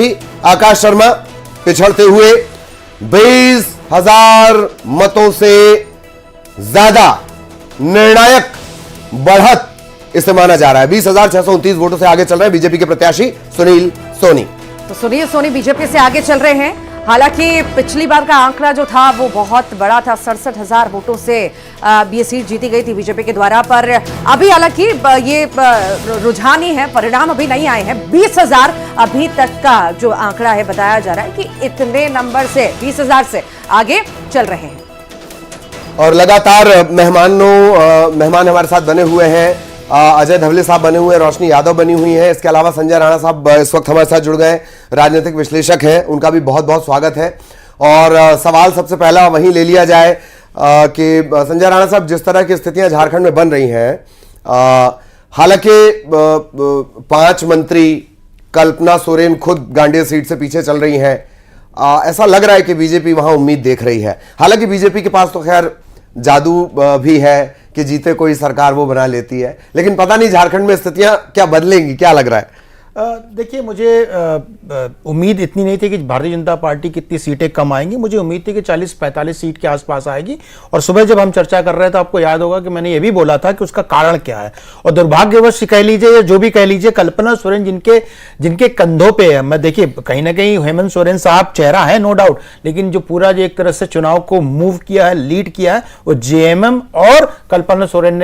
आकाश शर्मा पिछड़ते हुए 20,000 मतों से ज्यादा निर्णायक बढ़त इसे माना जा रहा है। 20,629 वोटों से आगे चल रहे हैं बीजेपी के प्रत्याशी सुनील सोनी। तो सुनील सोनी बीजेपी से आगे चल रहे हैं। हालांकि पिछली बार का आंकड़ा जो था वो बहुत बड़ा था, 67,000 वोटों से ये सीट जीती गई थी बीजेपी के द्वारा। पर अभी हालांकि ये रुझान ही है, परिणाम अभी नहीं आए हैं। 20,000 अभी तक का जो आंकड़ा है बताया जा रहा है कि इतने नंबर से 20,000 से आगे चल रहे हैं। और लगातार मेहमान हमारे साथ बने हुए हैं। अजय धवले साहब बने हुए हैं, रोशनी यादव बनी हुई है, इसके अलावा संजय राणा साहब इस वक्त हमारे साथ जुड़ गए, राजनीतिक विश्लेषक हैं, उनका भी बहुत बहुत स्वागत है। और सवाल सबसे पहला वहीं ले लिया जाए कि संजय राणा साहब, जिस तरह की स्थितियां झारखंड में बन रही हैं, हालांकि 5 मंत्री, कल्पना सोरेन खुद गांडिया सीट से पीछे चल रही हैं, ऐसा लग रहा है कि बीजेपी वहां उम्मीद देख रही है। हालांकि बीजेपी के पास तो खैर जादू भी है कि जीते कोई सरकार वो बना लेती है, लेकिन पता नहीं झारखंड में स्थितियां क्या बदलेंगी, क्या लग रहा है? देखिए, मुझे उम्मीद इतनी नहीं थी कि भारतीय जनता पार्टी की इतनी सीटें कम आएंगी। मुझे उम्मीद थी कि 40-45 सीट के आसपास आएगी। और सुबह जब हम चर्चा कर रहे थे, आपको याद होगा कि मैंने ये भी बोला था कि उसका कारण क्या है। और दुर्भाग्यवश कह लीजिए या जो भी कह लीजिए, कल्पना सोरेन जिनके कंधों पे है, मैं देखिए कहीं ना कहीं हेमंत सोरेन साहब चेहरा है, नो डाउट, लेकिन जो पूरा जो एक तरह से चुनाव को मूव किया है, लीड किया है, वो जेएमएम और कल्पना सोरेन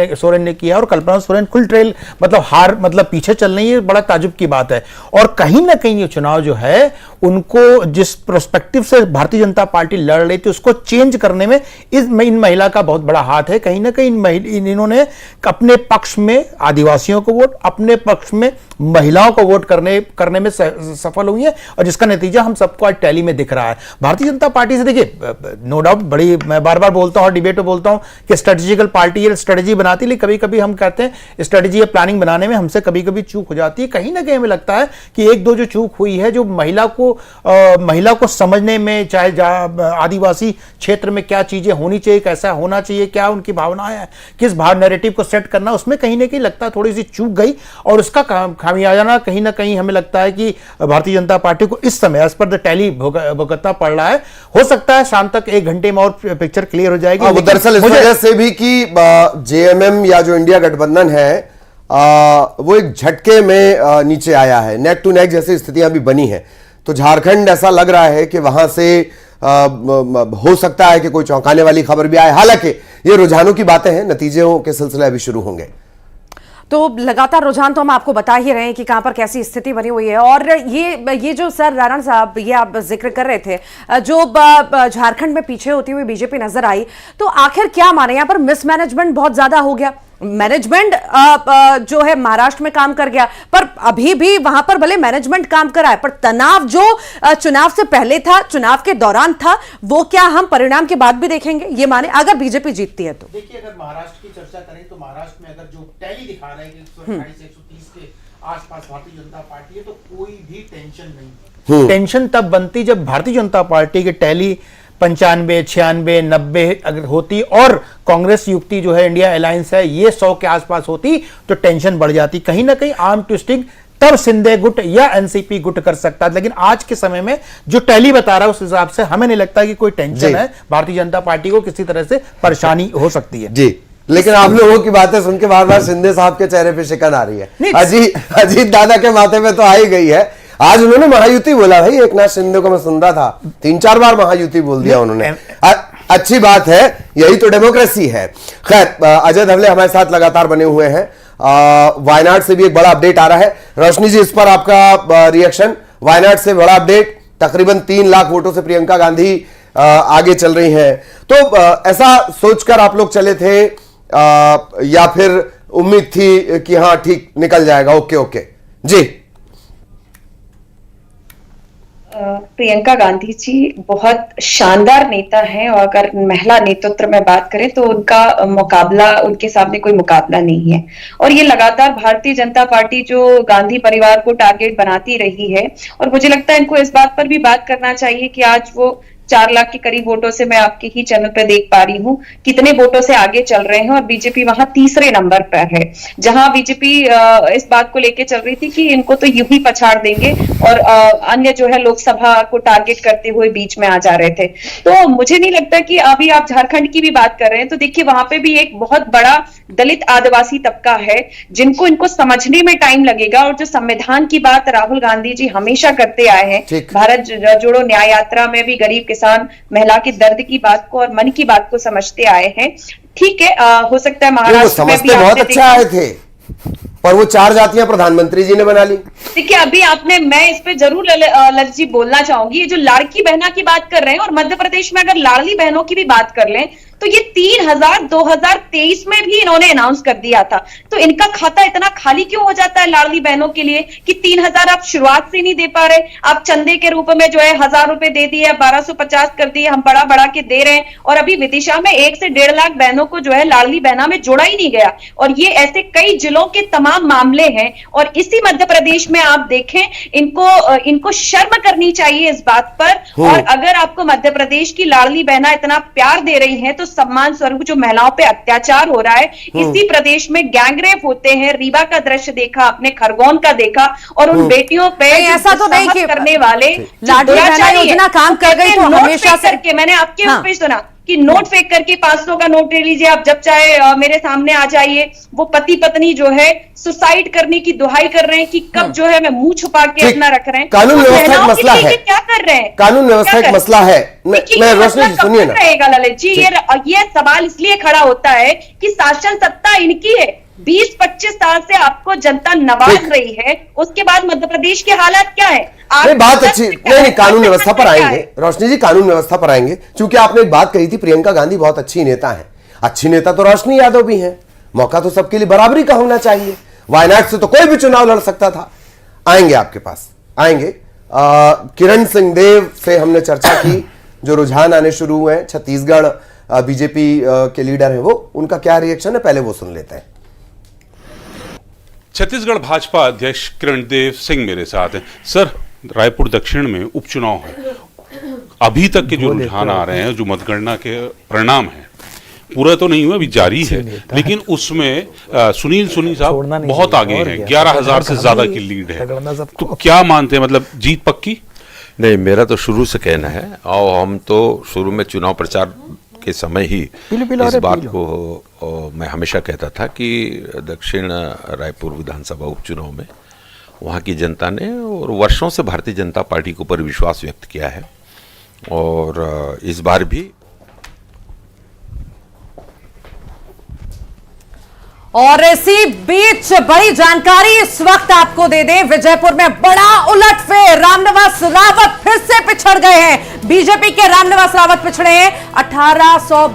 ने किया। और कल्पना सोरेन फुल ट्रेल मतलब पीछे चल रही है, बड़ा ताजुब की बात है। और कहीं ना कहीं ये चुनाव जो है, उनको जिस प्रोस्पेक्टिव से भारतीय जनता पार्टी लड़ रही थी उसको चेंज करने में इन महिला का बहुत बड़ा हाथ है। कहीं ना कहीं इन्होंने अपने पक्ष में आदिवासियों को वोट, अपने पक्ष में महिलाओं को वोट करने में सफल हुई है, और जिसका नतीजा हम सबको आज टैली में दिख रहा है। भारतीय जनता पार्टी से देखिए, नो डाउट बड़ी, मैं बार बार बोलता हूं, डिबेट में बोलता हूं कि स्ट्रेटेजिकल पार्टी ये स्ट्रेटेजी बनाती है, लेकिन कभी कभी हम कहते हैं स्ट्रेटेजी या प्लानिंग बनाने में हमसे कभी कभी चूक हो जाती है। कहीं ना कहीं हमें लगता है कि एक दो जो चूक हुई है, जो महिला को समझने में, चाहे आदिवासी क्षेत्र में क्या चीजें होनी चाहिए, कैसा होना चाहिए, क्या उनकी भावनाएं हैं, किस भाव नैरेटिव को सेट करना, उसमें कहीं ना कहीं लगता है थोड़ी सी चूक गई। और उसका खामियाजा कहीं ना कहीं हमें लगता है कि भारतीय जनता पार्टी को इस समय एज पर द टैली भुगतना पड़ रहा है। हो सकता है शाम तक 1 घंटे में और पिक्चर क्लियर हो जाएगी। वो दरअसल इस वजह से भी कि जेएमएम या जो इंडिया गठबंधन है, वो एक झटके में नीचे आया है, नेक टू नेक जैसी स्थितियां भी बनी है। तो झारखंड ऐसा लग रहा है कि वहां से हो सकता है कि कोई चौंकाने वाली खबर भी आए। हालांकि ये रुझानों की बातें हैं, नतीजों के सिलसिले अभी शुरू होंगे। तो लगातार रुझान तो हम आपको बता ही रहे हैं कि कहां पर कैसी स्थिति बनी हुई है। और ये जो सर राणा साहब, ये आप जिक्र कर रहे थे, जो झारखंड में पीछे होती हुई बीजेपी नजर आई, तो आखिर क्या माने, यहां पर मिसमैनेजमेंट बहुत ज्यादा हो गया। मैनेजमेंट जो है महाराष्ट्र में काम कर गया, पर अभी भी वहां पर भले मैनेजमेंट काम कर रहा है, पर तनाव जो चुनाव से पहले था, चुनाव के दौरान था, वो क्या हम परिणाम के बाद भी देखेंगे, ये माने अगर बीजेपी जीतती है तो? देखिए, अगर महाराष्ट्र की चर्चा करें तो महाराष्ट्र में अगर जो टैली दिखा रहा है कि 128-130 के आसपास भारतीय जनता पार्टी है, तो कोई भी टेंशन नहीं। टेंशन तब बनती जब भारतीय जनता पार्टी के टैली 95, 96, 90 अगर होती और कांग्रेस युक्ति जो है, इंडिया अलायंस है, ये 100 के आसपास होती, तो टेंशन बढ़ जाती। कहीं ना कहीं आर्म ट्विस्टिंग तब शिंदे गुट या एनसीपी गुट कर सकता है। लेकिन आज के समय में जो टैली बता रहा है, उस हिसाब से हमें नहीं लगता कि कोई टेंशन है भारतीय जनता पार्टी को, किसी तरह से परेशानी हो सकती है जी। लेकिन आप लोगों की बातें सुन के बार बार शिंदे साहब के चेहरे पे शिकन आ रही है। अजीत दादा के माथे पे तो आ ही गई है। आज उन्होंने महायुति बोला, भाई एकनाथ शिंदे को मैं सुन रहा था, 3-4 बार महायुति बोल दिया उन्होंने। अच्छी बात है, यही तो डेमोक्रेसी है। खैर, अजय धवले हमारे साथ लगातार बने हुए हैं। वायनाड से भी एक बड़ा अपडेट आ रहा है। रोशनी जी, इस पर आपका रिएक्शन? वायनाड से बड़ा अपडेट, तकरीबन 3 लाख वोटों से प्रियंका गांधी आगे चल रही हैं। तो ऐसा सोचकर आप लोग चले थे या फिर उम्मीद थी कि हाँ ठीक निकल जाएगा? ओके जी। प्रियंका गांधी जी बहुत शानदार नेता हैं, और अगर महिला नेतृत्व में बात करें तो उनका मुकाबला, उनके सामने कोई मुकाबला नहीं है। और ये लगातार भारतीय जनता पार्टी जो गांधी परिवार को टारगेट बनाती रही है, और मुझे लगता है इनको इस बात पर भी बात करना चाहिए कि आज वो 4 लाख के करीब वोटों से मैं आपके ही चैनल पे देख पा रही हूँ कितने वोटों से आगे चल रहे हैं, और बीजेपी वहां तीसरे नंबर पर है, जहां बीजेपी इस बात को लेके चल रही थी कि इनको तो यूं ही पछाड़ देंगे, और अन्य जो है लोकसभा को टारगेट करते हुए बीच में आ जा रहे थे। तो मुझे नहीं लगता कि अभी आप झारखंड की भी बात कर रहे हैं, तो देखिए वहां पे भी एक बहुत बड़ा दलित आदिवासी तबका है जिनको इनको समझने में टाइम लगेगा, और जो संविधान की बात राहुल गांधी जी हमेशा करते आए हैं, भारत जोड़ो न्याय यात्रा में भी गरीब किसान महिला के दर्द की बात को और मन की बात को समझते आए हैं। ठीक है, हो सकता है महाराष्ट्र में भी बहुत अच्छा आए थे, पर वो 4 जातियां प्रधानमंत्री जी ने बना ली। देखिए अभी आपने, मैं इस पे जरूर ललित जी बोलना चाहूंगी, ये जो लाड़की बहना की बात कर रहे हैं, और मध्य प्रदेश में अगर लाडली बहनों की भी बात कर लें, तो ये 3,000 2023 में भी इन्होंने अनाउंस कर दिया था। तो इनका खाता इतना खाली क्यों हो जाता है लाडली बहनों के लिए कि 3,000 आप शुरुआत से नहीं दे पा रहे, आप चंदे के रूप में जो है 1,000 रुपए दे दिए, 1250 कर दिए, हम बड़ा बड़ा के दे रहे हैं, और अभी विदिशा में 1 से 1.5 लाख बहनों को जो है लाडली बहना में जोड़ा ही नहीं गया। और ये ऐसे कई जिलों के तमाम मामले हैं, और इसी मध्य प्रदेश में आप देखें, इनको शर्म करनी चाहिए इस बात पर। और अगर आपको मध्य प्रदेश की लाडली बहना इतना प्यार दे रही है, तो सम्मान स्वरूप जो महिलाओं पे अत्याचार हो रहा है, इसी प्रदेश में गैंगरेप होते हैं, रीवा का दृश्य देखा आपने, खरगोन का देखा, और उन बेटियों पे ऐसा तो नहीं कि करने वाले लाडली बहना योजना काम कर गई तो हमेशा से करके, मैंने आपके उस पे सुना कि नोट फेंक करके 500 का नोट ले लीजिए, आप जब चाहे मेरे सामने आ जाइए। वो पति पत्नी जो है सुसाइड करने की दुहाई कर रहे हैं कि कब जो है मैं मुंह छुपा के अपना रख रहे हैं। कानून व्यवस्था एक मसला है, क्या कर रहे हैं, कानून व्यवस्था एक मसला है। मैं रोशनी जी सुनिए ना, रहेगा ललित जी, ये सवाल इसलिए खड़ा होता है कि शासन सत्ता इनकी है, 20-25 साल से आपको जनता नवाज रही है, उसके बाद मध्य प्रदेश के हालात क्या है? नहीं बात अच्छी, नहीं कानून व्यवस्था पर आएंगे रोशनी जी, कानून व्यवस्था पर आएंगे। क्योंकि आपने एक बात कही थी, प्रियंका गांधी बहुत अच्छी नेता है, अच्छी नेता तो रोशनी यादव भी है, मौका तो सबके लिए बराबरी का होना चाहिए। वायनाड से तो कोई भी चुनाव लड़ सकता था। आएंगे आपके पास, आएंगे। किरण सिंहदेव से हमने चर्चा की, जो रुझान आने शुरू हुए हैं, छत्तीसगढ़ बीजेपी के लीडर है वो, उनका क्या रिएक्शन है पहले वो सुन लेते हैं। छत्तीसगढ़ भाजपा अध्यक्ष किरणदेव सिंह मेरे साथ हैं। सर, रायपुर दक्षिण में उपचुनाव है, अभी तक के जो रुझान आ रहे हैं, जो मतगणना के परिणाम हैं, पूरा तो नहीं हुआ, अभी जारी है, लेकिन उसमें सुनील सोनी साहब बहुत आगे हैं, 11,000 से ज्यादा की लीड है। तो क्या मानते हैं, मतलब जीत पक्की? नहीं, मेरा तो शुरू से कहना है, और हम तो शुरू में चुनाव प्रचार के समय ही इस बात को मैं हमेशा कहता था कि दक्षिण रायपुर विधानसभा उपचुनाव में वहाँ की जनता ने और वर्षों से भारतीय जनता पार्टी के ऊपर विश्वास व्यक्त किया है, और इस बार भी। और इसी बीच बड़ी जानकारी इस वक्त आपको दे दें, विजयपुर में बड़ा उलटफेर, रामनिवास रावत फिर से पिछड़ गए हैं। बीजेपी के रामनिवास रावत पिछड़े हैं 1842